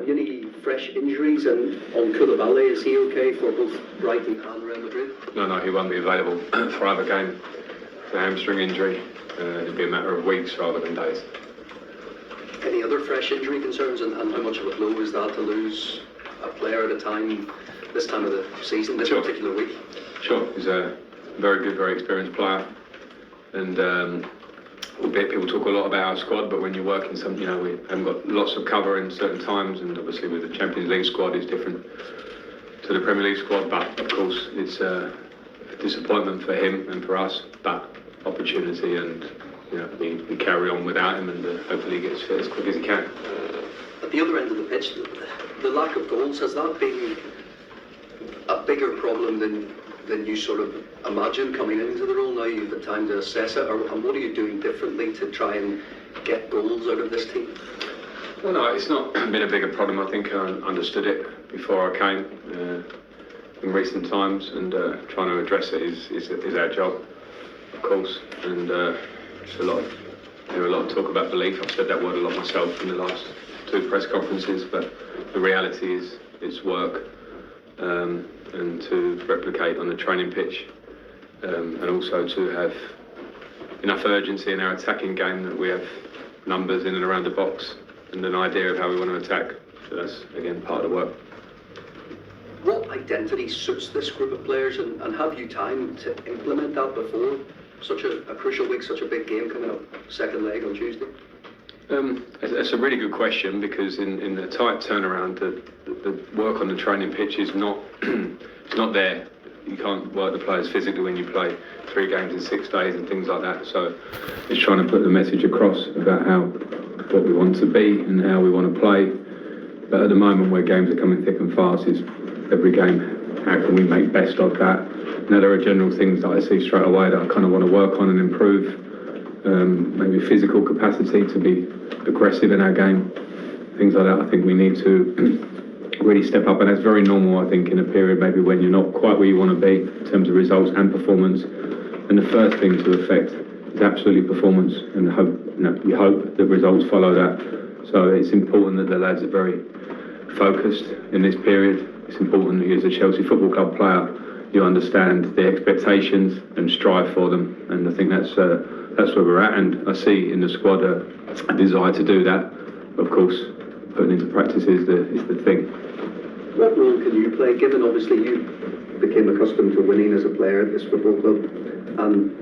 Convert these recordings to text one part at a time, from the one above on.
any fresh injuries? And on Koulibaly, is he okay for both Brighton and Real Madrid? No, he won't be available for either game. The hamstring injury, it'd be a matter of weeks rather than days. Any other fresh injury concerns, and how much of a blow is that to lose a player at a time, this time of the season, this particular week? Sure, he's a very good, very experienced player, and albeit people talk a lot about our squad, but when you work in some, we haven't got lots of cover in certain times, and obviously with the Champions League squad it's different to the Premier League squad, but of course it's a disappointment for him and for us, but opportunity, and we carry on without him, and hopefully he gets fit as quick as he can. At the other end of the pitch, the lack of goals, has that been a bigger problem than you sort of imagined coming into the role? Now you've had time to assess it, and what are you doing differently to try and get goals out of this team? Well, no, it's not been a bigger problem. I think I understood it before I came in recent times, and trying to address it is our job, of course. And it's a lot of talk about belief. I've said that word a lot myself in the last 2 press conferences, but the reality is it's work, and to replicate on the training pitch, and also to have enough urgency in our attacking game that we have numbers in and around the box and an idea of how we want to attack. So that's, again, part of the work. What identity suits this group of players, and have you time to implement that before such a crucial week, such a big game coming up, second leg on Tuesday? That's a really good question, because in the tight turnaround, the work on the training pitch is not it's not there. You can't work the players physically when you play 3 games in 6 days and things like that. So it's trying to put the message across about what we want to be and how we want to play. But at the moment, where games are coming thick and fast, is every game, how can we make best of that? Now, there are general things that I see straight away that I kind of want to work on and improve. Maybe physical capacity to be aggressive in our game, things like that. I think we need to really step up, and that's very normal, I think, in a period maybe when you're not quite where you want to be in terms of results and performance. And the first thing to affect is absolutely performance, and we hope the results follow that. So it's important that the lads are very focused in this period. It's important that you, as a Chelsea Football Club player, you understand the expectations and strive for them, and I think that's where we're at, and I see in the squad a desire to do that. Of course, putting into practice is the thing. What role can you play, given obviously you became accustomed to winning as a player at this football club, and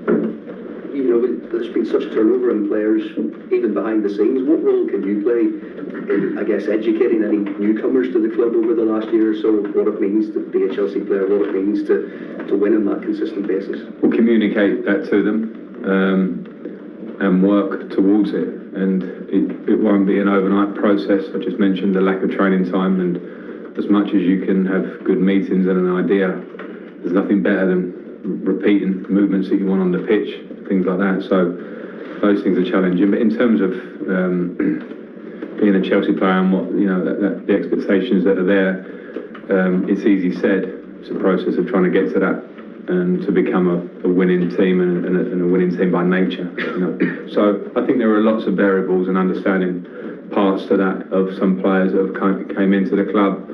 there's been such turnover in players even behind the scenes? What role can you play in, I guess, educating any newcomers to the club over the last year or so, what it means to be a Chelsea player, what it means to win on that consistent basis? We'll communicate that to them, and work towards it, and it won't be an overnight process. I just mentioned the lack of training time, and as much as you can have good meetings and an idea, there's nothing better than repeating movements that you want on the pitch, things like that. So those things are challenging. But in terms of being a Chelsea player and what the expectations that are there, it's easy said. It's a process of trying to get to that and to become a winning team and a winning team by nature. So I think there are lots of variables and understanding parts to that of some players that have came into the club,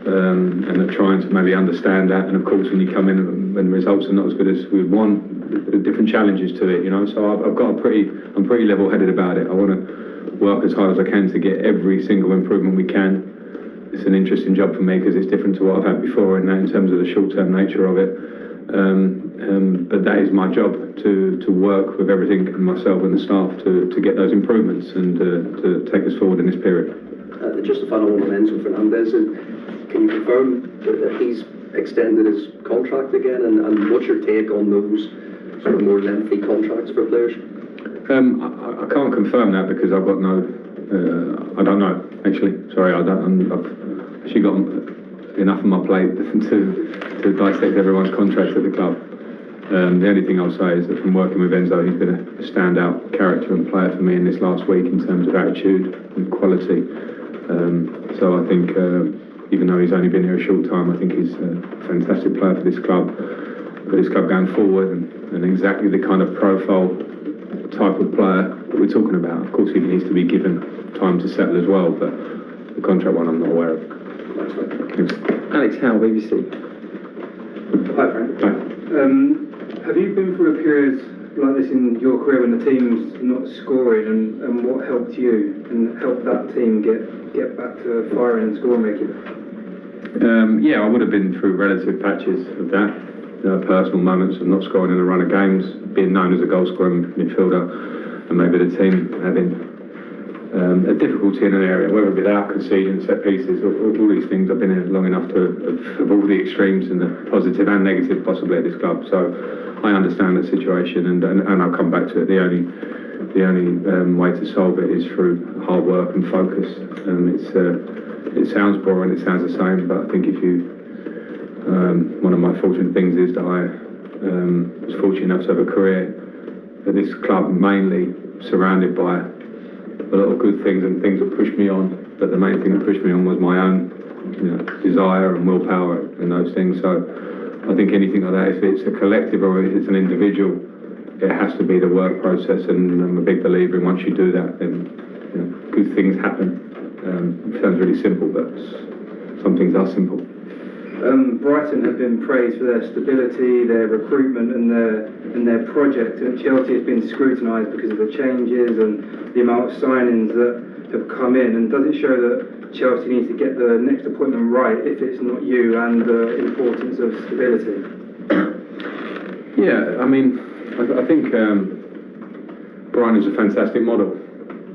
and are trying to maybe understand that. And of course, when you come in when results are not as good as we want, there are different challenges to it. So I'm pretty level-headed about it. I want to work as hard as I can to get every single improvement we can. It's an interesting job for me because it's different to what I've had before in terms of the short-term nature of it. But that is my job, to work with everything and myself and the staff to get those improvements and to take us forward in this period. Just a final one on Enzo Fernandez. Can you confirm that he's extended his contract again, and what's your take on those sort of more lengthy contracts for players? I can't confirm that because I've got no. I don't know, actually. Sorry, I've actually got enough on my plate to dissect everyone's contracts at the club. The only thing I'll say is that from working with Enzo, he's been a standout character and player for me in this last week in terms of attitude and quality. So I think, even though he's only been here a short time, I think he's a fantastic player for this club going forward, and exactly the kind of profile, type of player that we're talking about. Of course, he needs to be given time to settle as well, but the contract one I'm not aware of. Thanks. Alex Howe, BBC. Hi, Frank. Hi. Have you been through a period like this in your career when the team's not scoring, and what helped you and helped that team get back to firing and scoring regularly? Yeah, I would have been through relative patches of that. Personal moments of not scoring in a run of games, being known as a goal-scoring midfielder, and maybe the team having a difficulty in an area, whether without conceding set pieces, all these things. I've been in it long enough to have all the extremes and the positive and negative possibly at this club. So I understand the situation, and I'll come back to it. The only way to solve it is through hard work and focus. It sounds boring, it sounds the same, but I think if you one of my fortunate things is that I was fortunate enough to have a career at this club, mainly surrounded by a lot of good things and things that pushed me on. But the main thing that pushed me on was my own, desire and willpower and those things. So I think anything like that, if it's a collective or if it's an individual, it has to be the work process. And I'm a big believer in once you do that, then good things happen. It sounds really simple, but some things are simple. Brighton have been praised for their stability, their recruitment and their project, and Chelsea has been scrutinised because of the changes and the amount of signings that have come in. And does it show that Chelsea needs to get the next appointment right if it's not you, and the importance of stability? Yeah, I mean, I think Brighton is a fantastic model.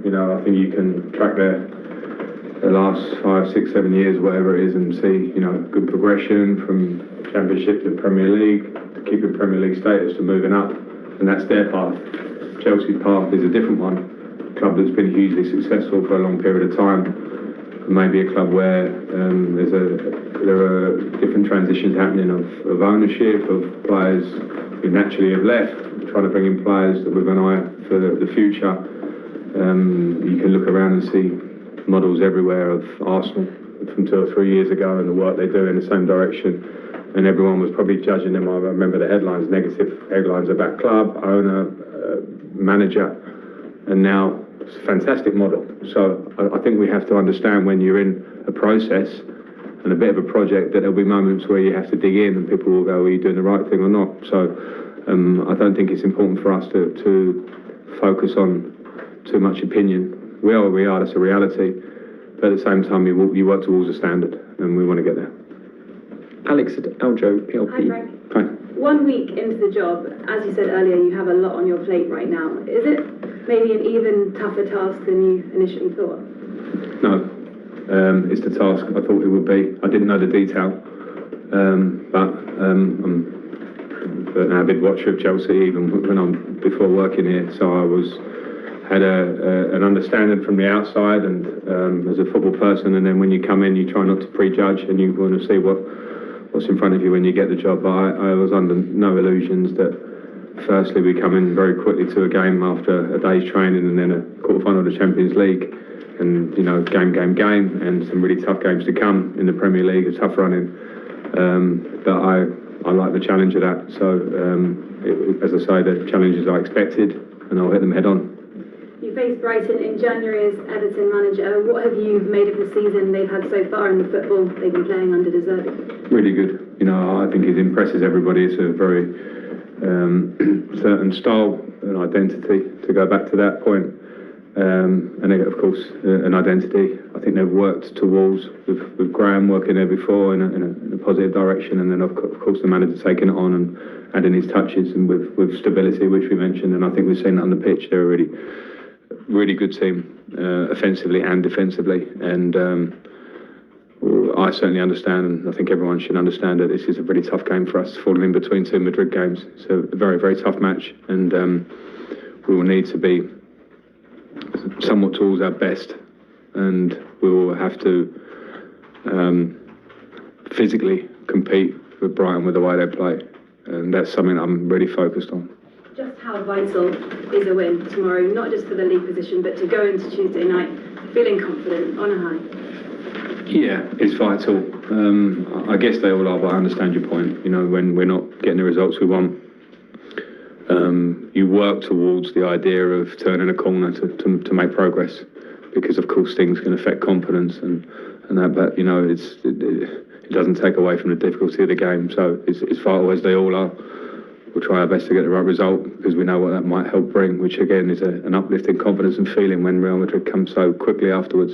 I think you can track the last 5, 6, 7 years, whatever it is, and see, good progression from Championship to Premier League, to keeping Premier League status, to moving up, and that's their path. Chelsea's path is a different one. A club that's been hugely successful for a long period of time, maybe a club where there are different transitions happening of ownership, of players who naturally have left, trying to bring in players with an eye for the future. You can look around and see models everywhere of Arsenal from 2 or 3 years ago and the work they do in the same direction, and everyone was probably judging them. I remember the headlines, negative headlines about club, owner, manager, and now it's a fantastic model. So I think we have to understand when you're in a process and a bit of a project that there'll be moments where you have to dig in and people will go, are you doing the right thing or not? So I don't think it's important for us to focus on too much opinion. We are where we are, that's a reality. But at the same time, you work towards a standard, and we want to get there. Alex Aljo, PLP. Hi, Frank. Hi. 1 week into the job, as you said earlier, you have a lot on your plate right now. Is it maybe an even tougher task than you initially thought? No. It's the task I thought it would be. I didn't know the detail, but I'm an avid watcher of Chelsea, even when I'm before working here. So I had an understanding from the outside and as a football person, and then when you come in you try not to prejudge and you want to see what's in front of you when you get the job. But I was under no illusions that firstly we come in very quickly to a game after a day's training and then a quarter-final of the Champions League, and game and some really tough games to come in the Premier League, a tough running, but I like the challenge of that. So as I say, the challenges I expected and I'll hit them head on. You faced Brighton in January as Everton manager. What have you made of the season they've had so far and the football they've been playing under De Zerbi? Really good. I think it impresses everybody. It's a very certain style and identity, to go back to that point. And then, of course, an identity I think they've worked towards with Graham working there before in a positive direction, and then of course the manager taking it on and adding his touches, and with stability, which we mentioned. And I think we've seen that on the pitch. They're a really good team, offensively and defensively, and I certainly understand, and I think everyone should understand, that this is a really tough game for us, falling in between 2 Madrid games. It's a very, very tough match, and we will need to be somewhat towards our best, and we will have to physically compete with Brighton with the way they play, and that's something I'm really focused on. Just how vital is a win tomorrow, not just for the league position, but to go into Tuesday night feeling confident, on a high? Yeah, it's vital. I guess they all are, but I understand your point. When we're not getting the results we want, you work towards the idea of turning a corner to make progress. because of course things can affect confidence and that, but you know, it doesn't take away from the difficulty of the game. So it's vital, as they all are. We'll try our best to get the right result because we know what that might help bring, which again is an uplifting confidence and feeling when Real Madrid comes so quickly afterwards.